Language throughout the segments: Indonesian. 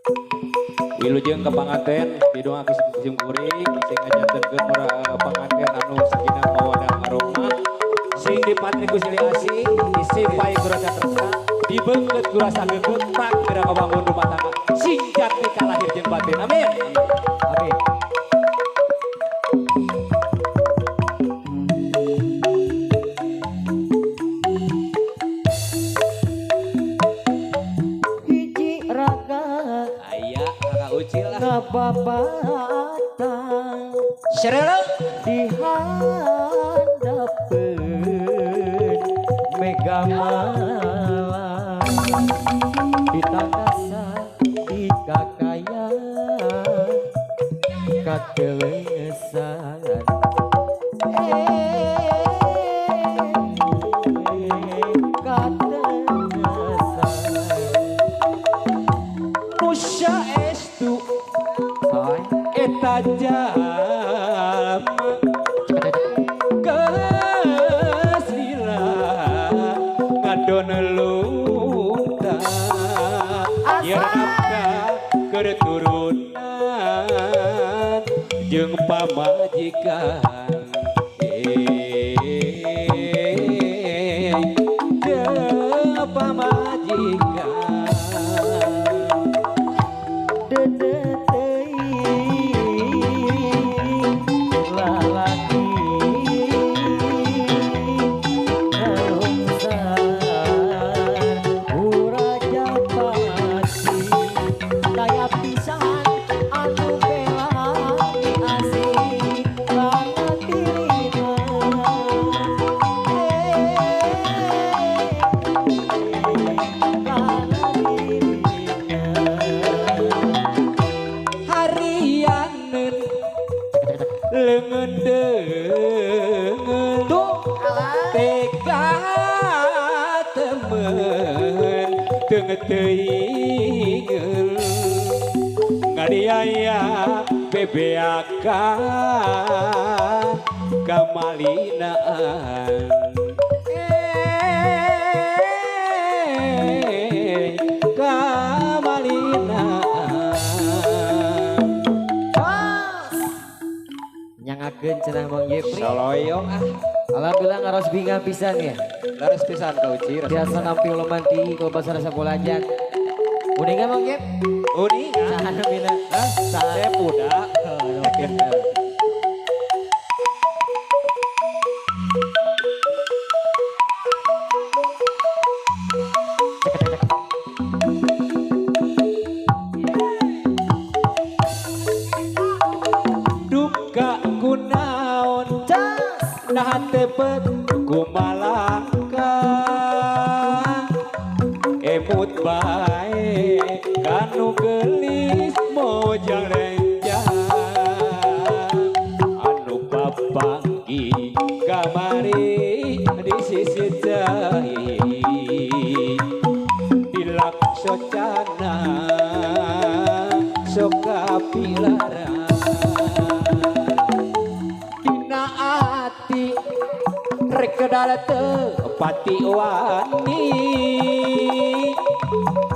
Wilujeng ke panganten bidung aki sim kuring sing ngajantenkeun panganten anu sakinah mawaddah warahmah sing dipatri ku silih asih disipai ku rasa tresna dibeungeut ku rasa geungeut tak geura kabangun rumah tangga sing jati kalahir jeung batin amin amin. Babatan Serelo dihadapeun mega malam ditangkasan di kakayan kakelesan Nusa estu eta jam geus lila ngadon luta yen nafkah keur turunan jeung pamajikan jeung pamajikan teuing ngadiaya bebeakan kamalinaan kamalinaan nyangakeun cenah Mang Jepri saloyong alhamdulillah ngaros binga pisan ya laras pisan ka uci biasa nampil romanti kalau bahasa rasa bolajan uningan Mang Jep uningan saha mina saya budak oke duka kunaon nah tepet kumalangka emut bae kanu gelis mojang renjang anu papanggi kamari di sisi jahi dilak socana soka pilara dina ati rek kedal pati wani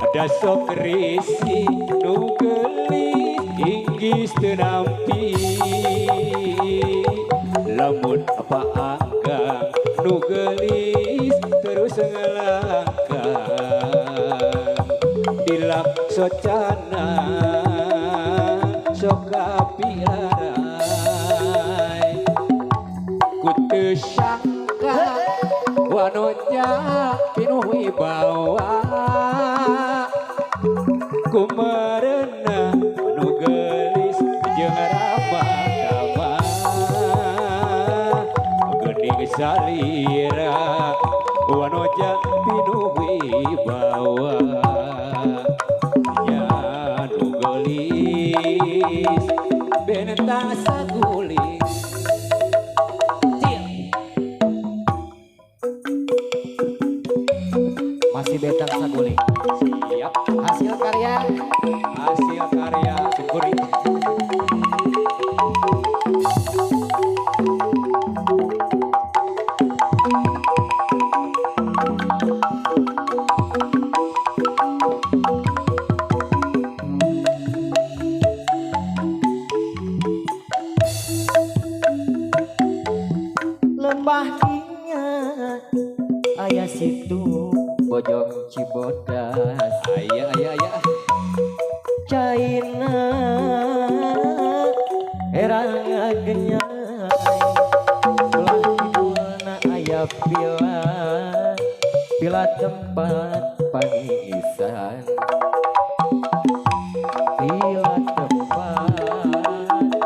ada sok risi nu gelis inggis teu nampi lamun apa anggang nu gelis terus ngelangkang dilak socana sok kapiarai ku sangka wanonya pinuh wibawa kumarena nu gelis jeung rama-rama geuning salira wanoja pinuh wibawa nya nu gelis beneta saguling masih betang saguling siap hasil karya syukuri situ bojong Cibodas Aya Caina erang genyai ulah hidupna aya pila tempat pangisan pila tempat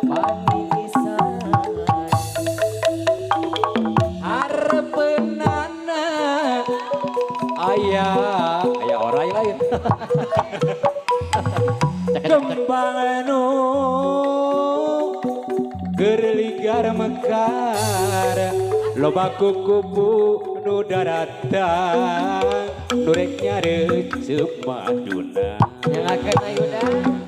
pangisan arepeunana aya orang lain kembang anu gerligar mekar loba kukupu nu daratang nurek nyareuceup maduna nyalakeun ayeuna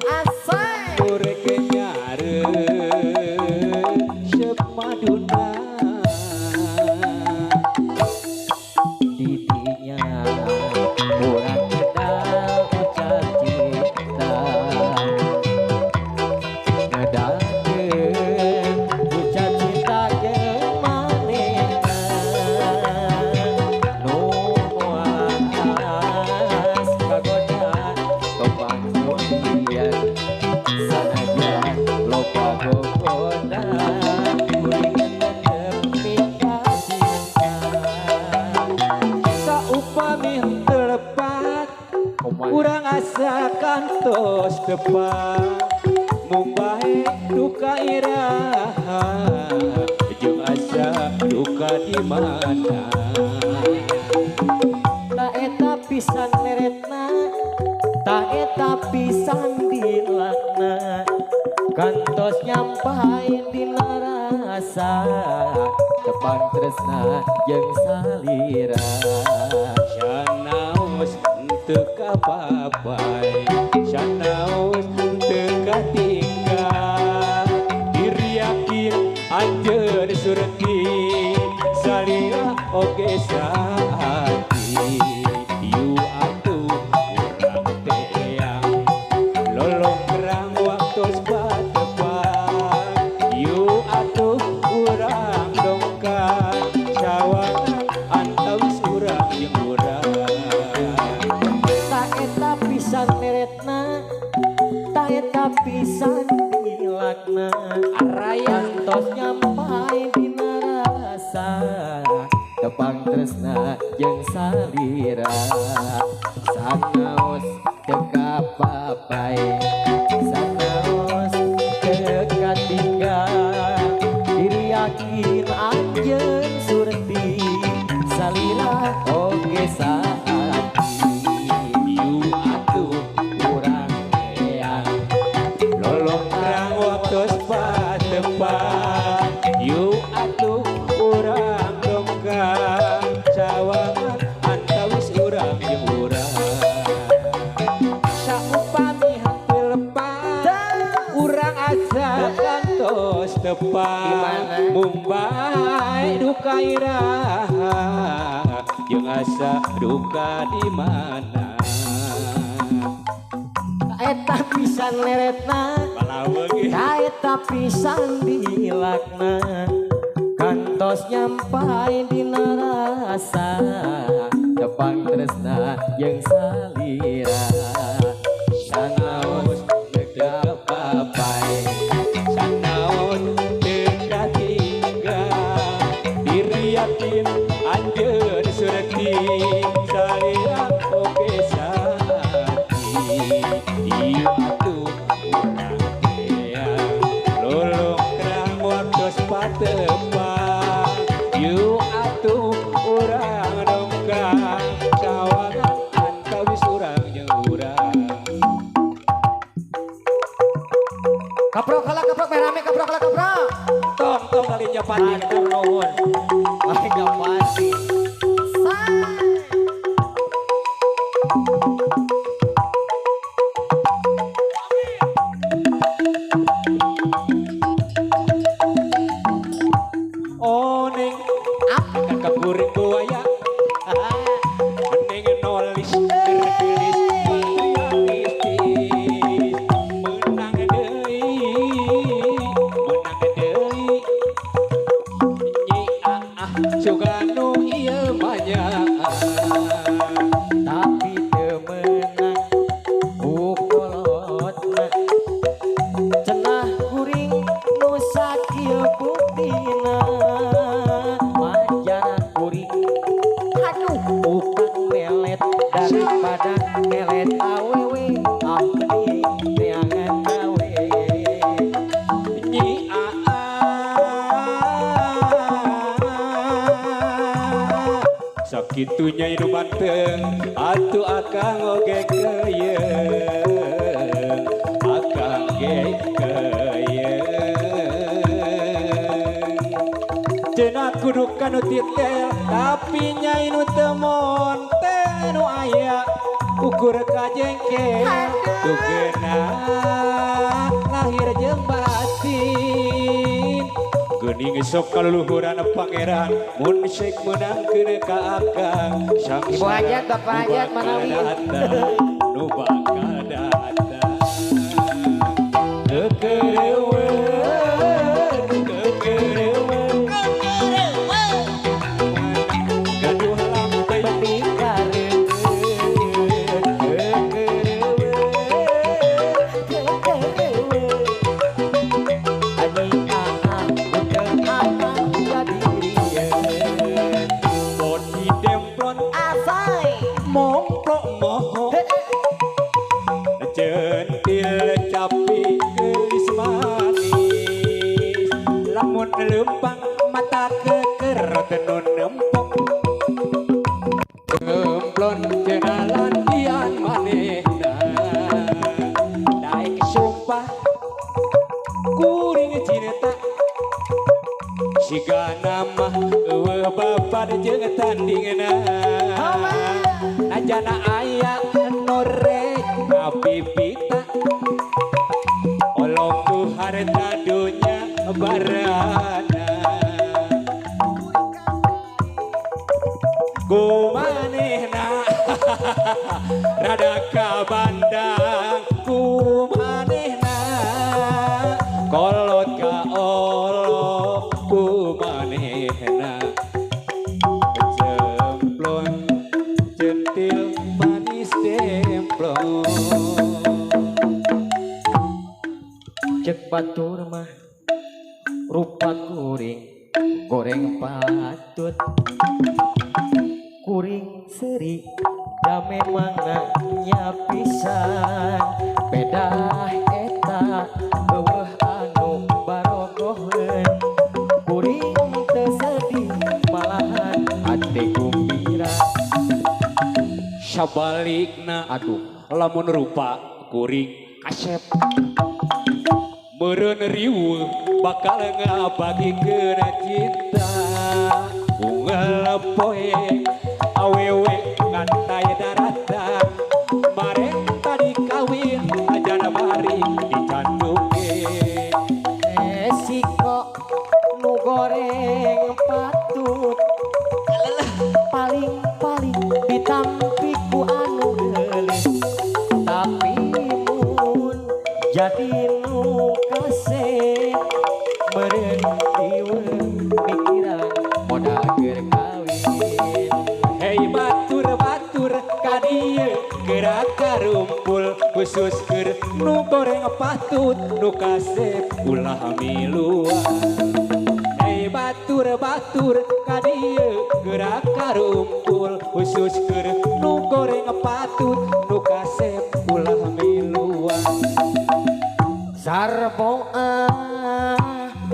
asai nurek nyareuceup maduna didinya urang kedal ucap cinta ngedakeun ucap cinta jeung manehna nu moas kagoda topang mulian sanajan loba gogoda kuring tetep mika cinta saupami telepat urang asa kantos depan mumbahe duka iraha jeung asa duka di mana tak eta pisan meretna tak eta pisan dilakna kantos nyampai dina rasa tepang tresna jeung salira Syanaos teu kapapai Syanaos teu katinggal diri yakin anjeun surti salira oge saati yu atuh urang teang lolong kerang waktos batepang yu atuh urang dongkan cawangan antawis urang jeung urang tak eta pisan meretna tak eta pisan dilakna araya kantos nyampai dina rasa tepang tresna jeung salira sanaos teu kapapai sanaos teu katinggal diri yakin anjeun surti salira oge saati yu atuh urang teang lolong kerang waktos batepang yu atuh urang dongkang cawangan antawis urang jeung urang saupami hati lepas urang asa kantos tepang mumbai duka iraha jeung asa duka di mana eta pisan leretna palaweung ge eta pisan dilakna kantos nyampai dina rasa tepang tresna jeung salira sanaos teu kapapai sanaon teu katinggal diri yakin anjeun surti salira oge saati ieu atuh urang teang lolong kerang waktos patepang ieu atuh urang dongkang cawangan antawis urang jeung urang kaprok kala kaprok merame kaprok kala kaprok tong kali japati keur nuhun ai gapati oh ning akan kakuring buaya ning nolis tertulis mistis menang deui nyi suka nu sakitunya inu manteng atuh akang oge keyeung akang ge keyeung cenah kudu kanu titel tapi nyai nu teu monten nu aya ukur kajengke tugena lahir jeung batin geuning sok kaluluhuran pangeran mun syek meunangkeun ka akang sang Ibu hajat, bapak hajat, manawi nu bakal datang kekereueun gaduh lampe centil capi gelis manis lamun lempang mata keker tenun nempok gemplon cenah lantian manehna daek sumpah kuring cinta sigana mah eueuh babad jeung tandingna najana aya norek ngapipita olong tu harta dunya barana kumanehna rada kabandang kumanehna kolot ka olok kumanehna jemplon centil manis demplon cek batur mah rupa kuring goreng patut kuring seri da memang pisan beda eta eueuh anu barogoheun kuring teu sedih malahan hate gembira sabalikna aduh lamun rupa kuring kasep meureun riweuh bakal ngabagikeun cinta unggal poe awewe ngantai daratan marek tadi kawin ajana bari dicanduke resiko nu goreng patut paling ditampi ku anu gelis tapi mun jadi nu kasih meureun riweuh pikiran modal keur kawin hei batur ka dieu gerak karumpul khusus keur nu goreng patut nu kasep ulah miluan hei batur ka dieu gerak karumpul khusus keur nu goreng patut nu kasep ulah miluan sarboa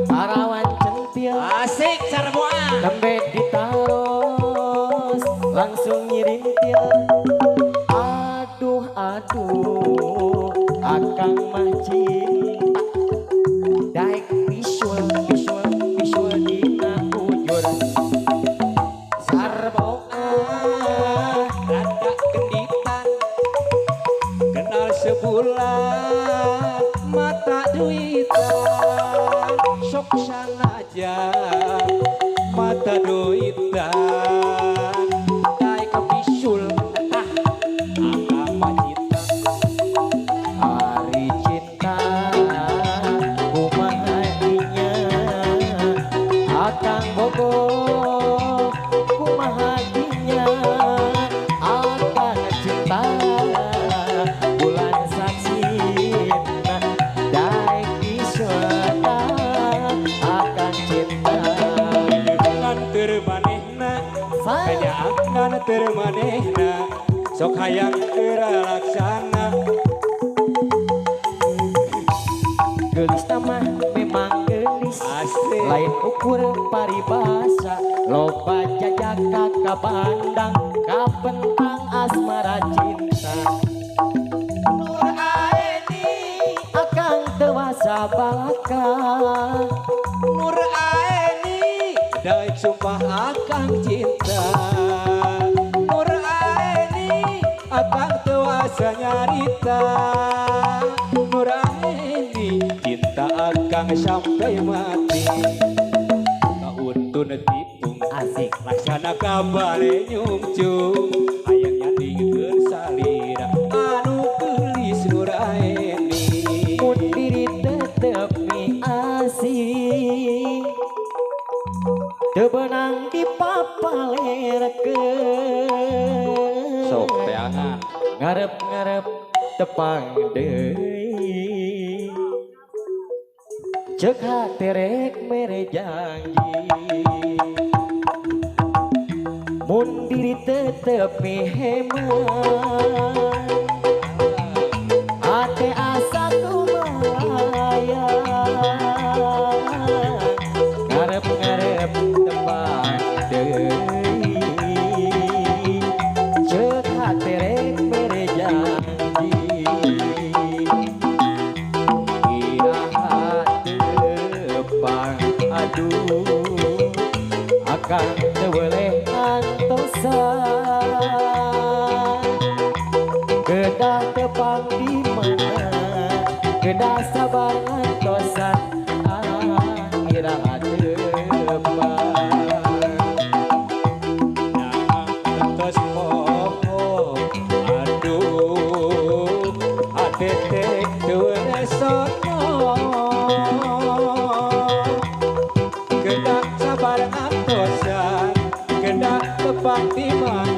parawan centil asik sarboa lembe ditaros langsung nyirintil aduh akang mah cinta daek visual dina ujur sarboa rada genditan kenal sebulan mata duitan sok sanajan mata duitan daek bisul tah akang pacitan hari cinta kumaha dinya akang bogo kumaha dinya akang cinta bulan saksina daek iswata akang cinta dengan termanehna hanya akan termanehna sok hayang keralaksana gelis mah memang gelis asik lain ukur paribasa loba jajak kakak pandang kapentang asmara cinta Nur Aeni akang dewasa balaka Nur Aeni dan sumpah akan cinta Nur Aeni akan dewasa nyarita Nur Aeni cinta akan sampai mati kauntun tipung asik laksana kabare nyungcung hayang nyandingkeun salira anu geulis Nur Aeni mun diri tetep mi asik teu beunang dipapalerkeun sok teangan ngarep-ngarep tepang deui ceuk hate rek mere janji mun diri tetep mi hemat ate asa kumaya ngarep-ngarep tepang deui ceuk hate rek mere janji iraha tepang aduh akan teu boleh antosan kedah tepang di mana kedah sabar antosan iraha tepang terus popo aduh ate tek tuwe sono kedak sabar antosan kedak tepang di mana